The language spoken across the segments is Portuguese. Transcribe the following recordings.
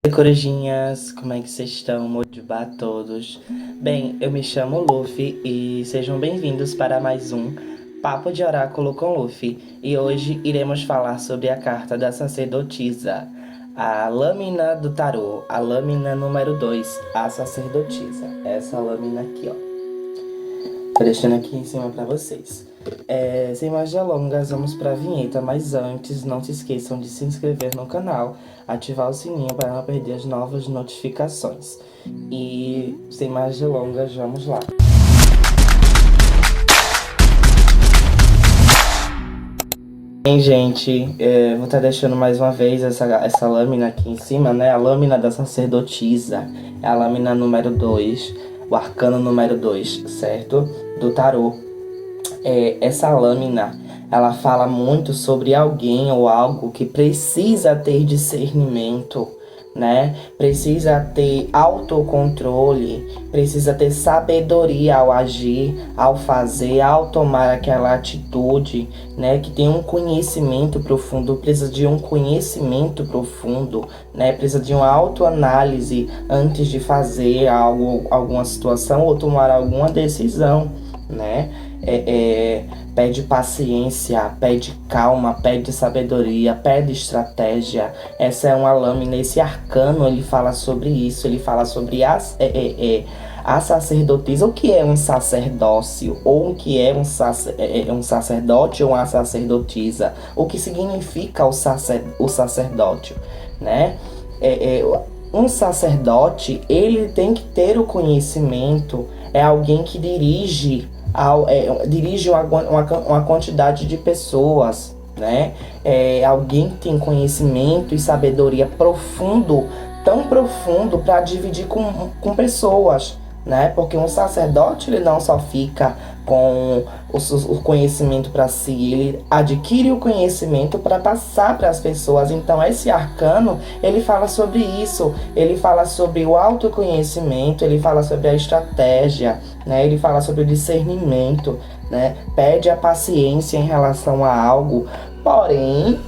Oi, corujinhas, como é que vocês estão? Mojubá a todos. Bem, eu me chamo Luffy e sejam bem-vindos para mais um Papo de Oráculo com Luffy. E hoje iremos falar sobre a carta da sacerdotisa, a lâmina do tarô, a lâmina número 2, a sacerdotisa. Essa lâmina aqui, ó. Tô deixando aqui em cima para vocês. Sem mais delongas, vamos para a vinheta, mas antes, não se esqueçam de se inscrever no canal, ativar o sininho para não perder as novas notificações. E sem mais delongas, vamos lá. Bem, gente, vou estar deixando mais uma vez essa lâmina aqui em cima, né? A lâmina da sacerdotisa, é a lâmina número 2, o arcano número 2, certo? Do tarô. Essa lâmina, ela fala muito sobre alguém ou algo que precisa ter discernimento, né? Precisa ter autocontrole, precisa ter sabedoria ao agir, ao fazer, ao tomar aquela atitude, né? Que tem um conhecimento profundo, precisa de um conhecimento profundo, né? Precisa de uma autoanálise antes de fazer algo, alguma situação ou tomar alguma decisão, né? Pede paciência, pede calma, pede sabedoria, pede estratégia. Essa é uma lâmina, esse arcano, ele fala sobre isso, ele fala sobre a sacerdotisa, o que é um sacerdócio, ou o que é um sacerdote ou uma sacerdotisa, o que significa o sacerdócio, né? Um sacerdote, ele tem que ter o conhecimento, é alguém que dirige uma quantidade de pessoas, né? Alguém que tem conhecimento e sabedoria profundo, tão profundo para dividir com pessoas, né? Porque um sacerdote, ele não só fica com o conhecimento para si, ele adquire o conhecimento para passar para as pessoas. Então esse arcano, ele fala sobre isso, ele fala sobre o autoconhecimento, ele fala sobre a estratégia, né? Ele fala sobre o discernimento, né? Pede a paciência em relação a algo, porém,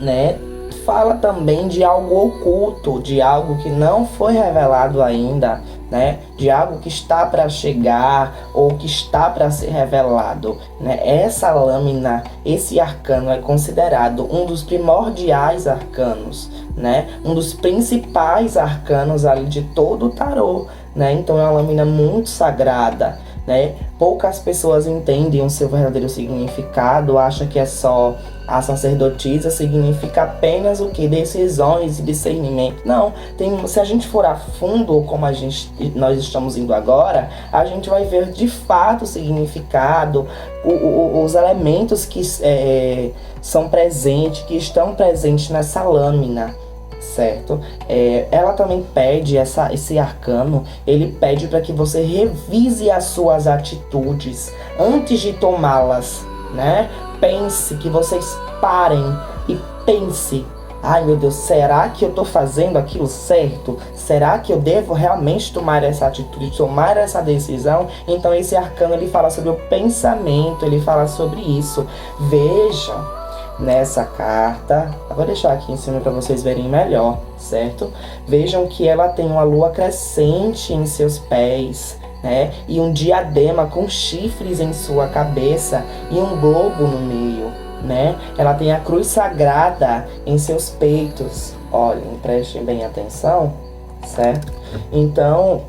né? Fala também de algo oculto, de algo que não foi revelado ainda, né? De algo que está para chegar ou que está para ser revelado, né? Essa lâmina, esse arcano é considerado um dos primordiais arcanos, né? Um dos principais arcanos ali de todo o tarô, né? Então é uma lâmina muito sagrada, né? Poucas pessoas entendem o seu verdadeiro significado, acham que é só a sacerdotisa, significa apenas o que? Decisões e discernimento. Não, se a gente for a fundo, como nós estamos indo agora, a gente vai ver de fato o significado, os elementos que são presentes, que estão presentes nessa lâmina, certo? Ela também pede, esse arcano, ele pede para que você revise as suas atitudes antes de tomá-las, né? Pense, que vocês parem e pense: ai meu Deus, será que eu tô fazendo aquilo certo? Será que eu devo realmente tomar essa atitude, tomar essa decisão? Então esse arcano, ele fala sobre o pensamento, ele fala sobre isso. Vejam nessa carta, eu vou deixar aqui em cima para vocês verem melhor, certo? Vejam que ela tem uma lua crescente em seus pés, né? E um diadema com chifres em sua cabeça e um globo no meio, né? Ela tem a cruz sagrada em seus peitos. Olhem, prestem bem atenção, certo? Então,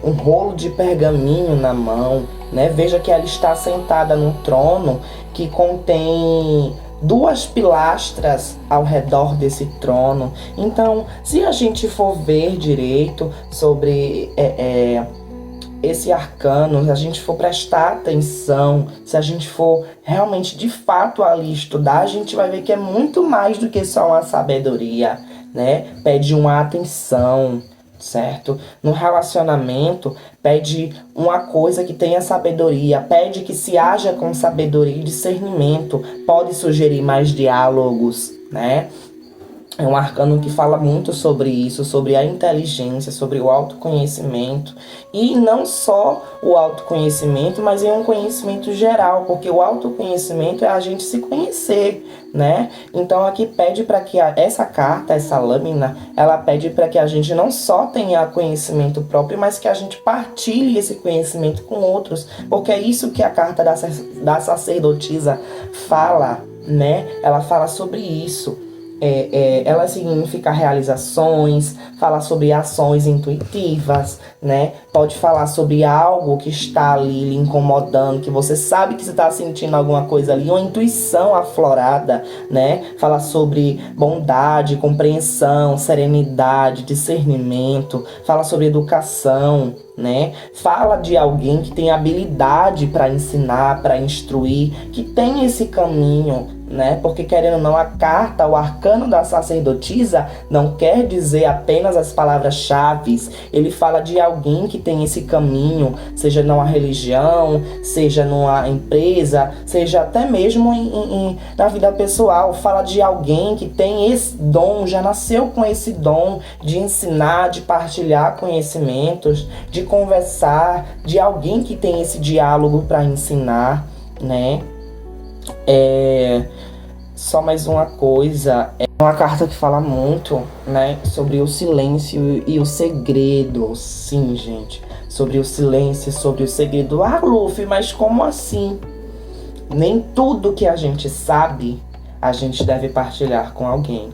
um rolo de pergaminho na mão, né? Veja que ela está sentada num trono que contém 2 pilastras ao redor desse trono. Então, se a gente for ver direito sobre esse arcano, se a gente for prestar atenção, se a gente for realmente de fato ali estudar, a gente vai ver que é muito mais do que só uma sabedoria, né? Pede uma atenção, certo? No relacionamento, pede uma coisa que tenha sabedoria, pede que se haja com sabedoria e discernimento, pode sugerir mais diálogos, né? É um arcano que fala muito sobre isso, sobre a inteligência, sobre o autoconhecimento. E não só o autoconhecimento, mas é um conhecimento geral, porque o autoconhecimento é a gente se conhecer, né? Então aqui pede para que essa carta, essa lâmina, ela pede para que a gente não só tenha conhecimento próprio, mas que a gente partilhe esse conhecimento com outros, porque é isso que a carta da sacerdotisa fala, né? Ela fala sobre isso. Ela significa realizações, fala sobre ações intuitivas, né? Pode falar sobre algo que está ali lhe incomodando, que você sabe que você está sentindo alguma coisa ali, uma intuição aflorada, né? Fala sobre bondade, compreensão, serenidade, discernimento, fala sobre educação, né? Fala de alguém que tem habilidade para ensinar, para instruir, que tem esse caminho, né? Porque querendo ou não, a carta, o arcano da sacerdotisa não quer dizer apenas as palavras-chave. Ele fala de alguém que tem esse caminho, seja numa religião, seja numa empresa, seja até mesmo na vida pessoal. Fala de alguém que tem esse dom, já nasceu com esse dom de ensinar, de partilhar conhecimentos, de conversar, de alguém que tem esse diálogo para ensinar, né? Só mais uma coisa, é uma carta que fala muito, né, sobre o silêncio e o segredo. Sim, gente, sobre o silêncio, sobre o segredo. Ah, Luffy, mas como assim? Nem tudo que a gente sabe, a gente deve partilhar com alguém.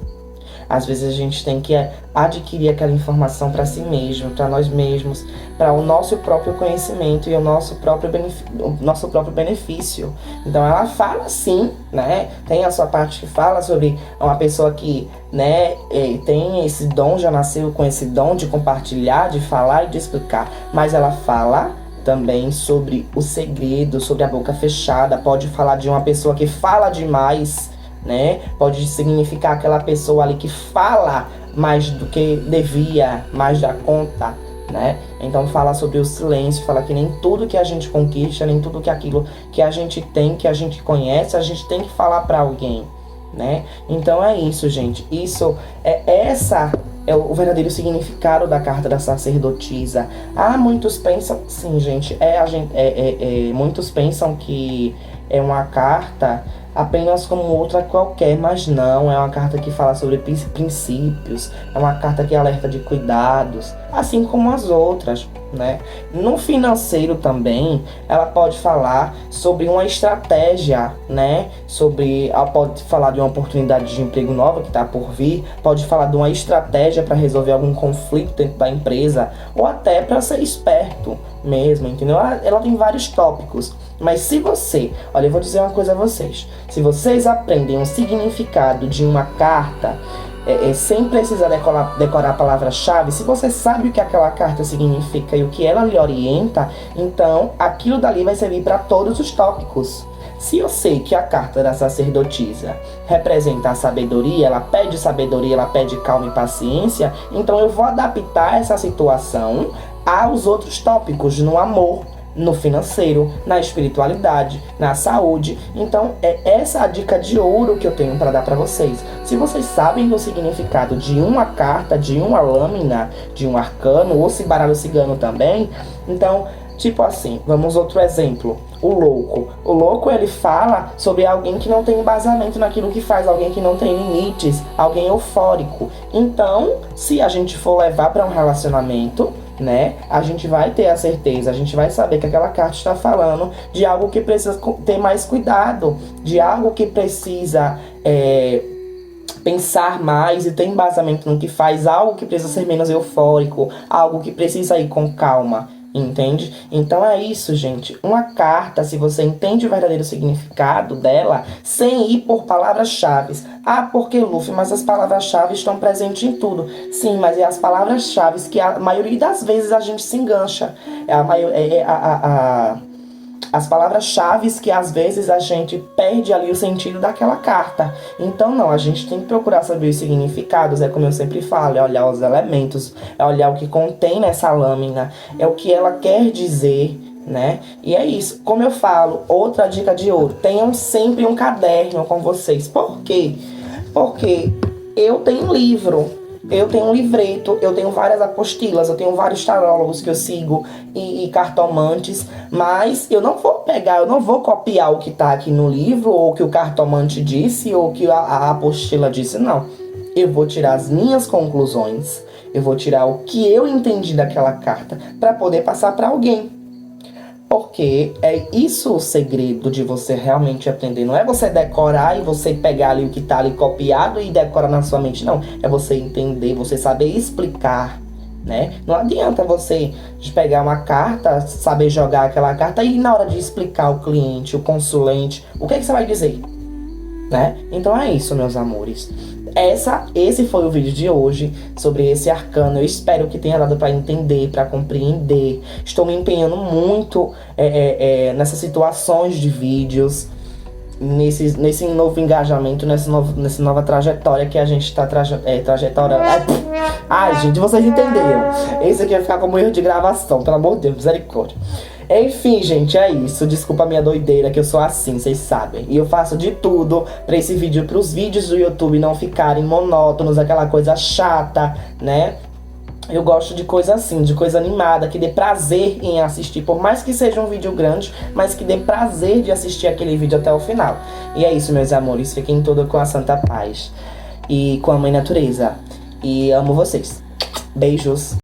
Às vezes a gente tem que adquirir aquela informação para si mesmo, para nós mesmos, para o nosso próprio conhecimento e o nosso próprio benefício. Então ela fala sim, né? Tem a sua parte que fala sobre uma pessoa que, né, tem esse dom, já nasceu com esse dom de compartilhar, de falar e de explicar. Mas ela fala também sobre o segredo, sobre a boca fechada. Pode falar de uma pessoa que fala demais, né? Pode significar aquela pessoa ali que fala mais do que devia, mais da conta, né? Então fala sobre o silêncio, fala que nem tudo que a gente conquista, nem tudo que aquilo que a gente tem, que a gente conhece, a gente tem que falar para alguém, né? Então é isso, gente. Isso é o verdadeiro significado da carta da sacerdotisa. Muitos pensam, sim, gente, muitos pensam que é uma carta apenas como outra qualquer, mas não, é uma carta que fala sobre princípios, é uma carta que alerta de cuidados, assim como as outras, né? No financeiro também, ela pode falar sobre uma estratégia, né? Pode falar de uma oportunidade de emprego nova que está por vir, pode falar de uma estratégia para resolver algum conflito dentro da empresa, ou até para ser esperto mesmo, entendeu? Ela tem vários tópicos. Mas se você, olha, eu vou dizer uma coisa a vocês. Se vocês aprendem o significado de uma carta, sem precisar decorar a palavra-chave, se você sabe o que aquela carta significa e o que ela lhe orienta, então aquilo dali vai servir para todos os tópicos. Se eu sei que a carta da sacerdotisa representa a sabedoria, ela pede calma e paciência, então eu vou adaptar essa situação aos outros tópicos, no amor, no financeiro, na espiritualidade, na saúde. Então é essa a dica de ouro que eu tenho para dar para vocês. Se vocês sabem do significado de uma carta, de uma lâmina, de um arcano, ou se baralho cigano também, então, tipo assim, vamos outro exemplo. O louco. O louco, ele fala sobre alguém que não tem embasamento naquilo que faz, alguém que não tem limites, alguém eufórico. Então, se a gente for levar para um relacionamento, né, a gente vai ter a certeza, a gente vai saber que aquela carta está falando de algo que precisa ter mais cuidado, de algo que precisa pensar mais e ter embasamento no que faz, algo que precisa ser menos eufórico, algo que precisa ir com calma. Entende? Então é isso, gente. Uma carta, se você entende o verdadeiro significado dela, sem ir por palavras-chave. Porque, Luffy, mas as palavras-chave estão presentes em tudo. Sim, mas é as palavras-chave que a maioria das vezes a gente se engancha. As palavras-chave que às vezes a gente perde ali o sentido daquela carta. Então não, a gente tem que procurar saber os significados, é como eu sempre falo, é olhar os elementos, é olhar o que contém nessa lâmina, é o que ela quer dizer, né? E é isso, como eu falo, outra dica de ouro, tenham sempre um caderno com vocês. Por quê? Porque Eu tenho livro, eu tenho um livreto, eu tenho várias apostilas, eu tenho vários tarólogos que eu sigo e cartomantes, mas eu não vou pegar, eu não vou copiar o que tá aqui no livro, ou o que o cartomante disse, ou o que a apostila disse, não. Eu vou tirar as minhas conclusões, eu vou tirar o que eu entendi daquela carta para poder passar para alguém. Porque é isso o segredo de você realmente aprender. Não é você decorar e você pegar ali o que tá ali copiado e decorar na sua mente. Não. É você entender, você saber explicar, né? Não adianta você pegar uma carta, saber jogar aquela carta e na hora de explicar ao cliente, o consulente, o que é que você vai dizer? Né? Então é isso, meus amores. Esse foi o vídeo de hoje sobre esse arcano. Eu espero que tenha dado para entender, para compreender. Estou me empenhando muito nessas situações de vídeos, nesse novo engajamento, nessa nova trajetória que a gente está trajetória. Ai, gente, vocês entenderam. Esse aqui vai ficar como erro de gravação, pelo amor de Deus, misericórdia. Enfim, gente, é isso. Desculpa a minha doideira, que eu sou assim, vocês sabem. E eu faço de tudo pra esse vídeo, pros vídeos do YouTube não ficarem monótonos, aquela coisa chata, né? Eu gosto de coisa assim, de coisa animada, que dê prazer em assistir. Por mais que seja um vídeo grande, mas que dê prazer de assistir aquele vídeo até o final. E é isso, meus amores. Fiquem todos com a santa paz. E com a mãe natureza. E amo vocês. Beijos.